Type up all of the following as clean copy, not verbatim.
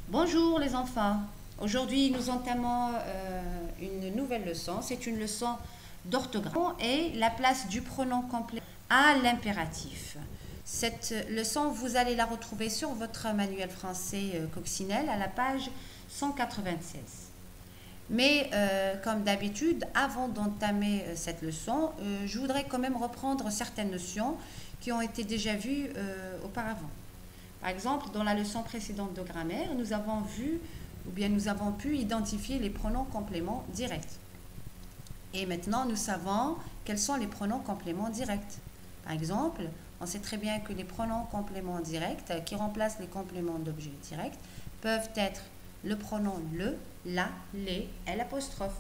Bonjour les enfants. Aujourd'hui, nous entamons une nouvelle leçon. C'est une leçon d'orthographe et la place du pronom complet à l'impératif. Cette leçon, vous allez la retrouver sur votre manuel français coccinelle à la page 196. Mais comme d'habitude, avant d'entamer cette leçon, je voudrais quand même reprendre certaines notions qui ont été déjà vues auparavant. Par exemple, dans la leçon précédente de grammaire, nous avons vu ou bien nous avons pu identifier les pronoms compléments directs. Et maintenant, nous savons quels sont les pronoms compléments directs. Par exemple, on sait très bien que les pronoms compléments directs qui remplacent les compléments d'objet direct peuvent être le pronom le, la, les et l'apostrophe.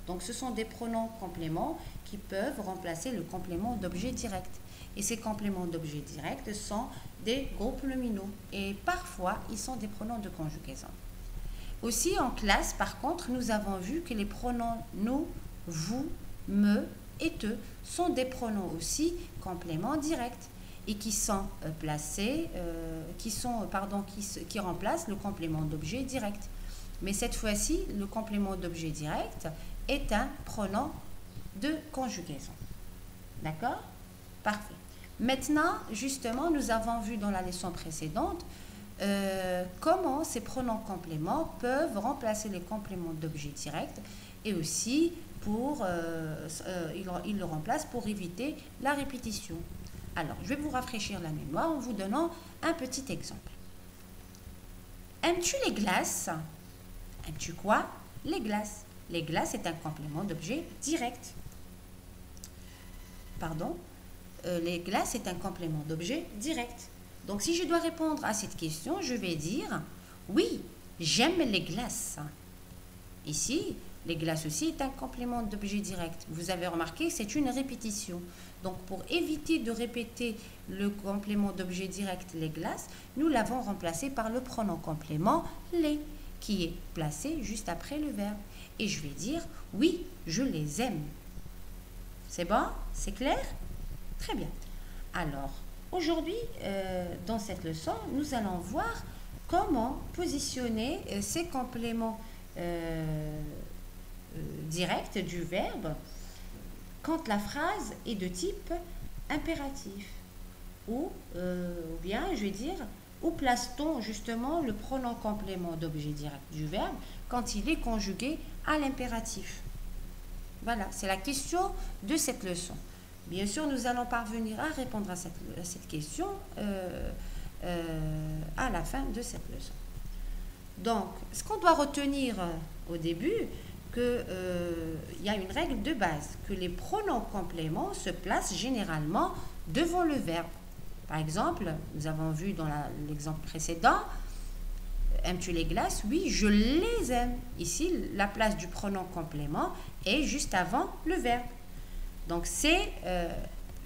Donc, ce sont des pronoms compléments qui peuvent remplacer le complément d'objet direct. Et ces compléments d'objet direct sont des groupes nominaux. Et parfois, ils sont des pronoms de conjugaison. Aussi, en classe, par contre, nous avons vu que les pronoms nous, vous, me et te sont des pronoms aussi compléments directs et qui sont placés, qui remplacent le complément d'objet direct. Mais cette fois-ci, le complément d'objet direct est un pronom de conjugaison. D'accord? Parfait. Maintenant, justement, nous avons vu dans la leçon précédente comment ces pronoms compléments peuvent remplacer les compléments d'objet direct et aussi ils le remplacent pour éviter la répétition. Alors, je vais vous rafraîchir la mémoire en vous donnant un petit exemple. Aimes-tu les glaces? Aimes-tu quoi? Les glaces. Les glaces est un complément d'objet direct. Pardon? Les glaces est un complément d'objet direct. Donc, si je dois répondre à cette question, je vais dire oui, j'aime les glaces. Ici, les glaces aussi est un complément d'objet direct. Vous avez remarqué que c'est une répétition. Donc, pour éviter de répéter le complément d'objet direct, les glaces, nous l'avons remplacé par le pronom complément les, qui est placé juste après le verbe. Et je vais dire oui, je les aime. C'est bon? C'est clair? Très bien. Alors, aujourd'hui, dans cette leçon, nous allons voir comment positionner ces compléments directs du verbe quand la phrase est de type impératif. Ou bien, je vais dire, où place-t-on justement le pronom complément d'objet direct du verbe quand il est conjugué à l'impératif? Voilà, c'est la question de cette leçon. Bien sûr, nous allons parvenir à répondre à cette question à la fin de cette leçon. Donc, ce qu'on doit retenir au début, qu'il y a une règle de base, que les pronoms compléments se placent généralement devant le verbe. Par exemple, nous avons vu dans l'exemple précédent, aimes-tu les glaces? Oui, je les aime. Ici, la place du pronom complément est juste avant le verbe. Donc, c'est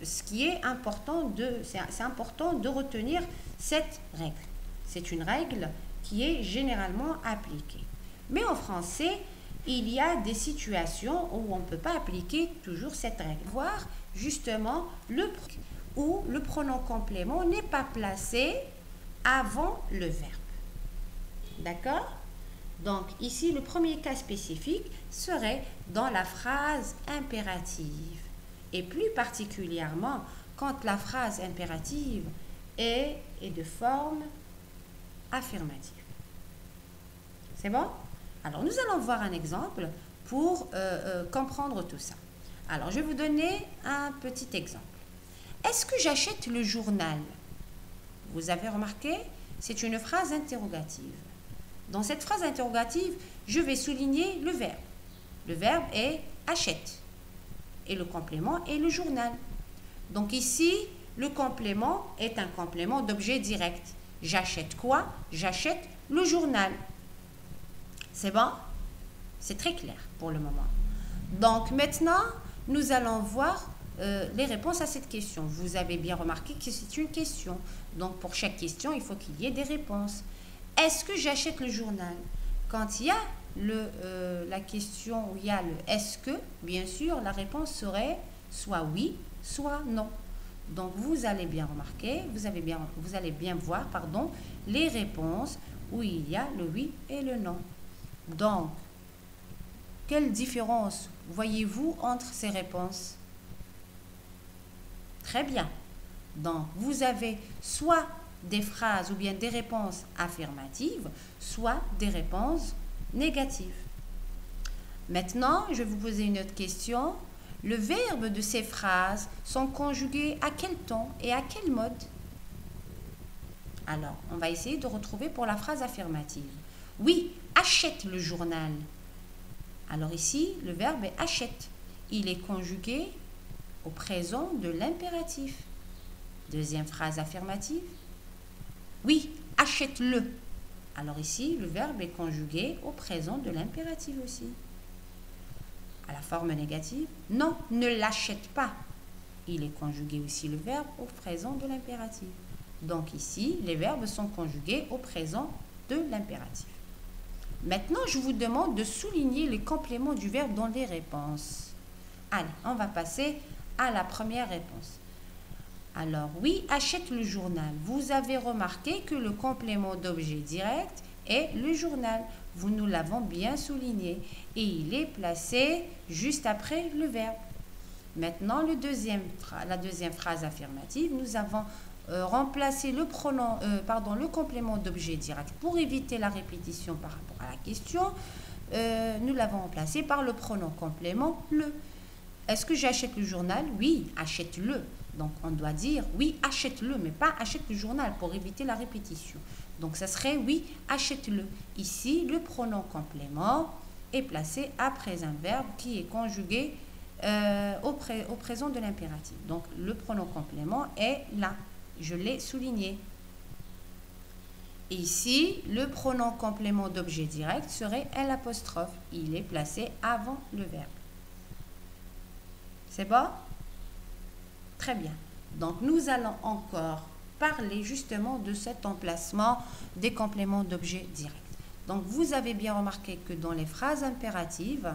ce qui est important c'est important de retenir cette règle. C'est une règle qui est généralement appliquée. Mais en français, il y a des situations où on ne peut pas appliquer toujours cette règle. Voir justement où le pronom complément n'est pas placé avant le verbe. D'accord? Donc, ici, le premier cas spécifique serait dans la phrase impérative. Et plus particulièrement quand la phrase impérative est de forme affirmative. C'est bon? Alors, nous allons voir un exemple pour comprendre tout ça. Alors, je vais vous donner un petit exemple. Est-ce que j'achète le journal? Vous avez remarqué, c'est une phrase interrogative. Dans cette phrase interrogative, je vais souligner le verbe. Le verbe est achète. Et le complément est le journal. Donc ici, le complément est un complément d'objet direct. J'achète quoi? J'achète le journal. C'est bon? C'est très clair pour le moment. Donc maintenant, nous allons voir les réponses à cette question. Vous avez bien remarqué que c'est une question. Donc pour chaque question, il faut qu'il y ait des réponses. Est-ce que j'achète le journal? Quand il y a la question où il y a le est-ce que, bien sûr, la réponse serait soit oui, soit non. Donc, vous allez bien remarquer, vous allez bien voir, les réponses où il y a le oui et le non. Donc, quelle différence voyez-vous entre ces réponses? Très bien. Donc, vous avez soit des phrases ou bien des réponses affirmatives, soit des réponses négatives. Maintenant, je vais vous poser une autre question. Le verbe de ces phrases sont conjugués à quel temps et à quel mode? Alors, on va essayer de retrouver pour la phrase affirmative. Oui, achète le journal. Alors ici, le verbe est achète. Il est conjugué au présent de l'impératif. Deuxième phrase affirmative. Oui, achète-le. Alors ici, le verbe est conjugué au présent de l'impératif aussi. À la forme négative, non, ne l'achète pas. Il est conjugué aussi le verbe au présent de l'impératif. Donc ici, les verbes sont conjugués au présent de l'impératif. Maintenant, je vous demande de souligner les compléments du verbe dans les réponses. Allez, on va passer à la première réponse. Alors, oui, achète le journal. Vous avez remarqué que le complément d'objet direct est le journal. Nous l'avons bien souligné. Et il est placé juste après le verbe. Maintenant, la deuxième phrase affirmative, nous avons remplacé le complément d'objet direct pour éviter la répétition par rapport à la question. Nous l'avons remplacé par le pronom complément le. Est-ce que j'achète le journal? Oui, achète-le. Donc, on doit dire oui, achète-le, mais pas achète le journal pour éviter la répétition. Donc, ça serait oui, achète-le. Ici, le pronom complément est placé après un verbe qui est conjugué au présent de l'impératif. Donc, le pronom complément est là. Je l'ai souligné. Ici, le pronom complément d'objet direct serait l'apostrophe. Il est placé avant le verbe. C'est bon? Très bien. Donc, nous allons encore parler justement de cet emplacement des compléments d'objet direct. Donc, vous avez bien remarqué que dans les phrases impératives,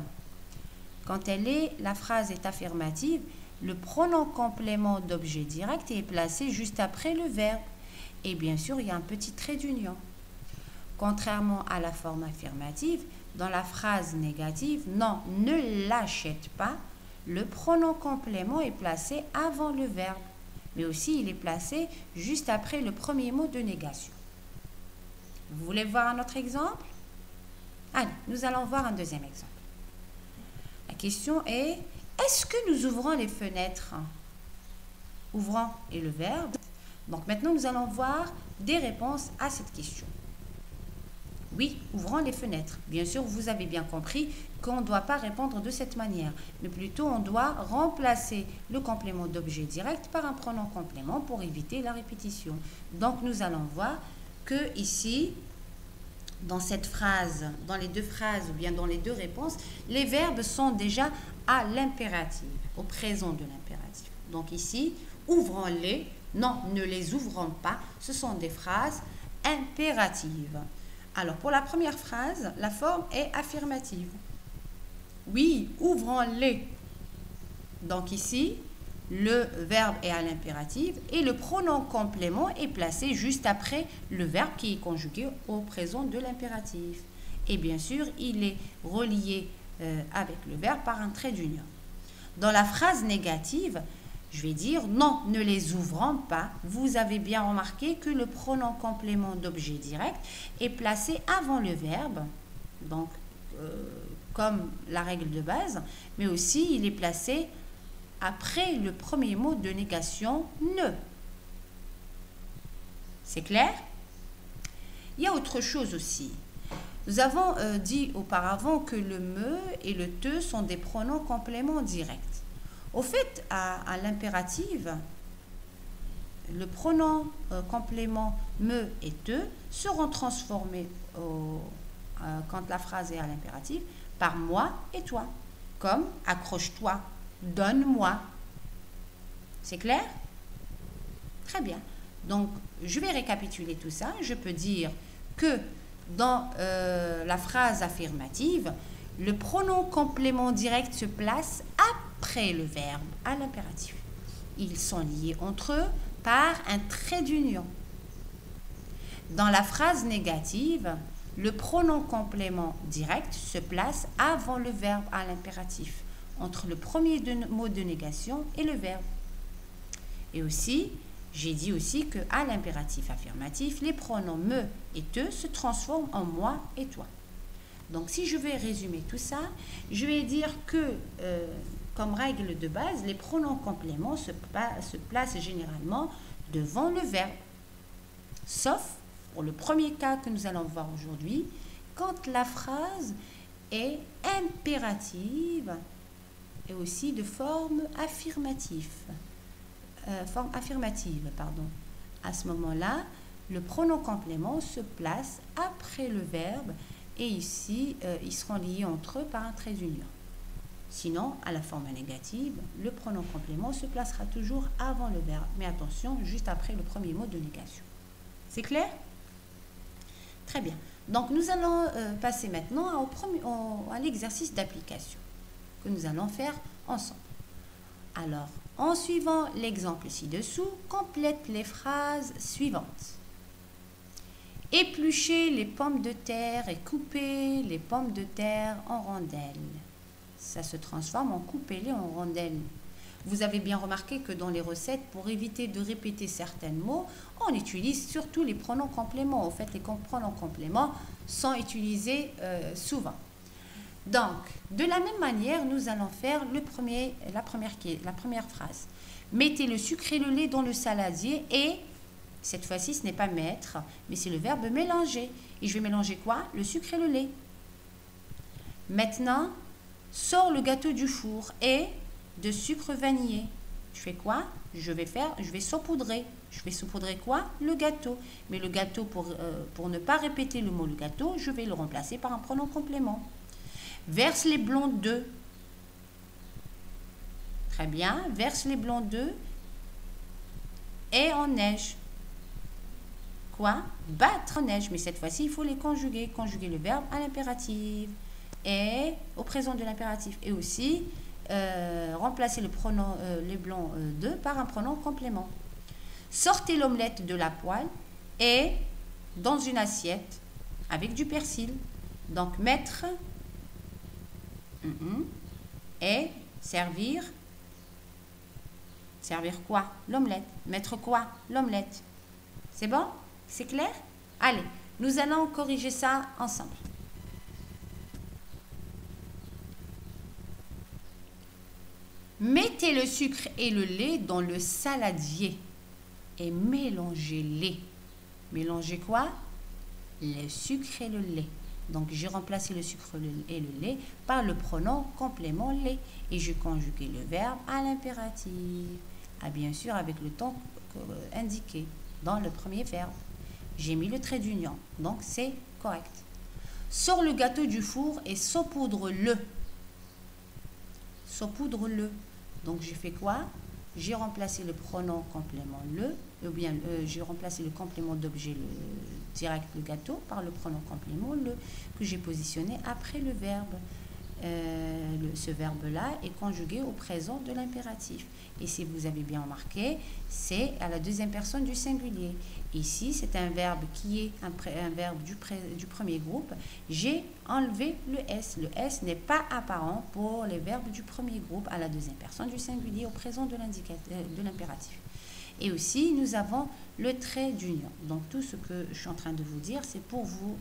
quand la phrase est affirmative, le pronom complément d'objet direct est placé juste après le verbe. Et bien sûr, il y a un petit trait d'union. Contrairement à la forme affirmative, dans la phrase négative, non, ne l'achète pas, le pronom complément est placé avant le verbe, mais aussi il est placé juste après le premier mot de négation. Vous voulez voir un autre exemple? Allez, nous allons voir un deuxième exemple. La question est, est-ce que nous ouvrons les fenêtres? Ouvrant est le verbe. Donc maintenant, nous allons voir des réponses à cette question. Oui, ouvrant les fenêtres. Bien sûr, vous avez bien compris qu'on ne doit pas répondre de cette manière, mais plutôt on doit remplacer le complément d'objet direct par un pronom complément pour éviter la répétition. Donc nous allons voir que ici, dans cette phrase, dans les deux phrases ou bien dans les deux réponses, les verbes sont déjà à l'impératif, au présent de l'impératif. Donc ici, ouvrons-les, non, ne les ouvrons pas, ce sont des phrases impératives. Alors, pour la première phrase, la forme est affirmative. Oui, ouvrons-les. Donc ici, le verbe est à l'impératif et le pronom complément est placé juste après le verbe qui est conjugué au présent de l'impératif. Et bien sûr, il est relié avec le verbe par un trait d'union. Dans la phrase négative, je vais dire non, ne les ouvrons pas. Vous avez bien remarqué que le pronom complément d'objet direct est placé avant le verbe, donc comme la règle de base, mais aussi il est placé après le premier mot de négation ne. C'est clair? Il y a autre chose aussi. Nous avons dit auparavant que le me et le te sont des pronoms compléments directs. Au fait, à l'impératif, le pronom complément me et te seront transformés quand la phrase est à l'impératif par moi et toi, comme accroche-toi, donne-moi. C'est clair? Très bien. Donc, je vais récapituler tout ça. Je peux dire que dans la phrase affirmative, le pronom complément direct se place après le verbe à l'impératif. Ils sont liés entre eux par un trait d'union. Dans la phrase négative, le pronom complément direct se place avant le verbe à l'impératif, entre le premier mot de négation et le verbe. Et aussi, j'ai dit aussi qu'à l'impératif affirmatif, les pronoms me et te se transforment en moi et toi. Donc, si je vais résumer tout ça, je vais dire que, comme règle de base, les pronoms compléments se placent généralement devant le verbe, sauf pour le premier cas que nous allons voir aujourd'hui, quand la phrase est impérative et aussi de forme affirmative. À ce moment-là, le pronom complément se place après le verbe et ici, ils seront liés entre eux par un trait d'union. Sinon, à la forme négative, le pronom complément se placera toujours avant le verbe, mais attention, juste après le premier mot de négation. C'est clair? Très bien. Donc, nous allons passer maintenant à l'exercice d'application que nous allons faire ensemble. Alors, en suivant l'exemple ci-dessous, complète les phrases suivantes. Éplucher les pommes de terre et couper les pommes de terre en rondelles. Ça se transforme en couper-les en rondelles. Vous avez bien remarqué que dans les recettes, pour éviter de répéter certains mots, on utilise surtout les pronoms compléments. En fait, les pronoms compléments sont utilisés souvent. Donc, de la même manière, nous allons faire la première phrase. Mettez le sucre et le lait dans le saladier et, cette fois-ci, ce n'est pas mettre, mais c'est le verbe mélanger. Et je vais mélanger quoi? Le sucre et le lait. Maintenant, sors le gâteau du four et de sucre vanillé. Je fais quoi? Je vais saupoudrer. Je vais saupoudrer quoi? Le gâteau. Mais le gâteau, pour ne pas répéter le mot le gâteau, je vais le remplacer par un pronom complément. Verse les blancs d'œufs. Très bien. Verse les blancs d'œufs et en neige. Quoi? Battre en neige. Mais cette fois-ci, il faut les conjuguer. Conjuguer le verbe à l'impératif et au présent de l'impératif. Et aussi, remplacer le pronom, les blancs d'œufs par un pronom complément. Sortez l'omelette de la poêle et dans une assiette avec du persil. Donc, mettre et servir. Servir quoi? L'omelette. Mettre quoi? L'omelette. C'est bon? C'est clair? Allez, nous allons corriger ça ensemble. Mettez le sucre et le lait dans le saladier et mélangez-les. Mélangez quoi? Le sucre et le lait. Donc, j'ai remplacé le sucre et le lait par le pronom complément lait. Et je conjugué le verbe à l'impératif. Ah, bien sûr, avec le temps indiqué dans le premier verbe. J'ai mis le trait d'union. Donc, c'est correct. Sors le gâteau du four et saupoudre-le. Saupoudre-le. Donc, j'ai fait quoi? J'ai remplacé le pronom complément le, ou bien j'ai remplacé le complément d'objet direct le gâteau par le pronom complément le, que j'ai positionné après le verbe. Ce verbe-là est conjugué au présent de l'impératif. Et si vous avez bien remarqué, c'est à la deuxième personne du singulier. Ici, c'est un verbe qui est un verbe du premier groupe. J'ai enlevé le S. Le S n'est pas apparent pour les verbes du premier groupe à la deuxième personne du singulier au présent de l'impératif. Et aussi, nous avons le trait d'union. Donc, tout ce que je suis en train de vous dire, c'est pour vous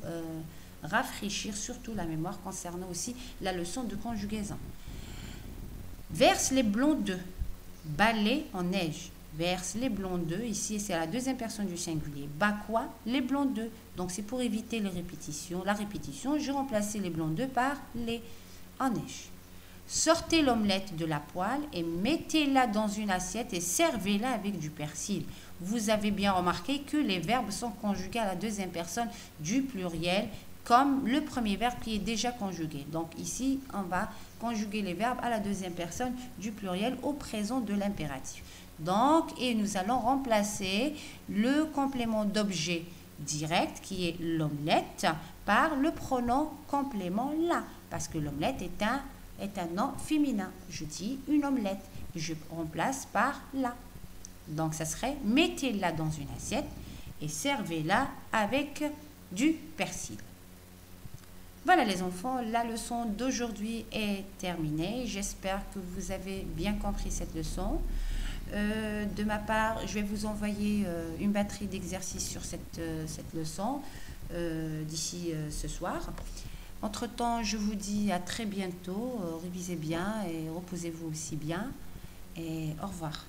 rafraîchir surtout la mémoire concernant aussi la leçon de conjugaison. Verse les blancs d'œufs. Balai en neige. Verse les blancs d'œufs. Ici, c'est à la deuxième personne du singulier. Bas quoi? Les blancs d'œufs. Donc, c'est pour éviter la répétition. Je remplace les blancs d'œufs par les en neige. Sortez l'omelette de la poêle et mettez-la dans une assiette et servez-la avec du persil. Vous avez bien remarqué que les verbes sont conjugués à la deuxième personne du pluriel comme le premier verbe qui est déjà conjugué. Donc ici, on va conjuguer les verbes à la deuxième personne du pluriel au présent de l'impératif. Donc, et nous allons remplacer le complément d'objet direct qui est l'omelette par le pronom complément la, parce que l'omelette est un nom féminin. Je dis une omelette, je remplace par la. Donc, ça serait mettez-la dans une assiette et servez-la avec du persil. Voilà les enfants, la leçon d'aujourd'hui est terminée. J'espère que vous avez bien compris cette leçon. De ma part, je vais vous envoyer une batterie d'exercices sur cette leçon d'ici ce soir. Entre-temps, je vous dis à très bientôt. Révisez bien et reposez-vous aussi bien. Et au revoir.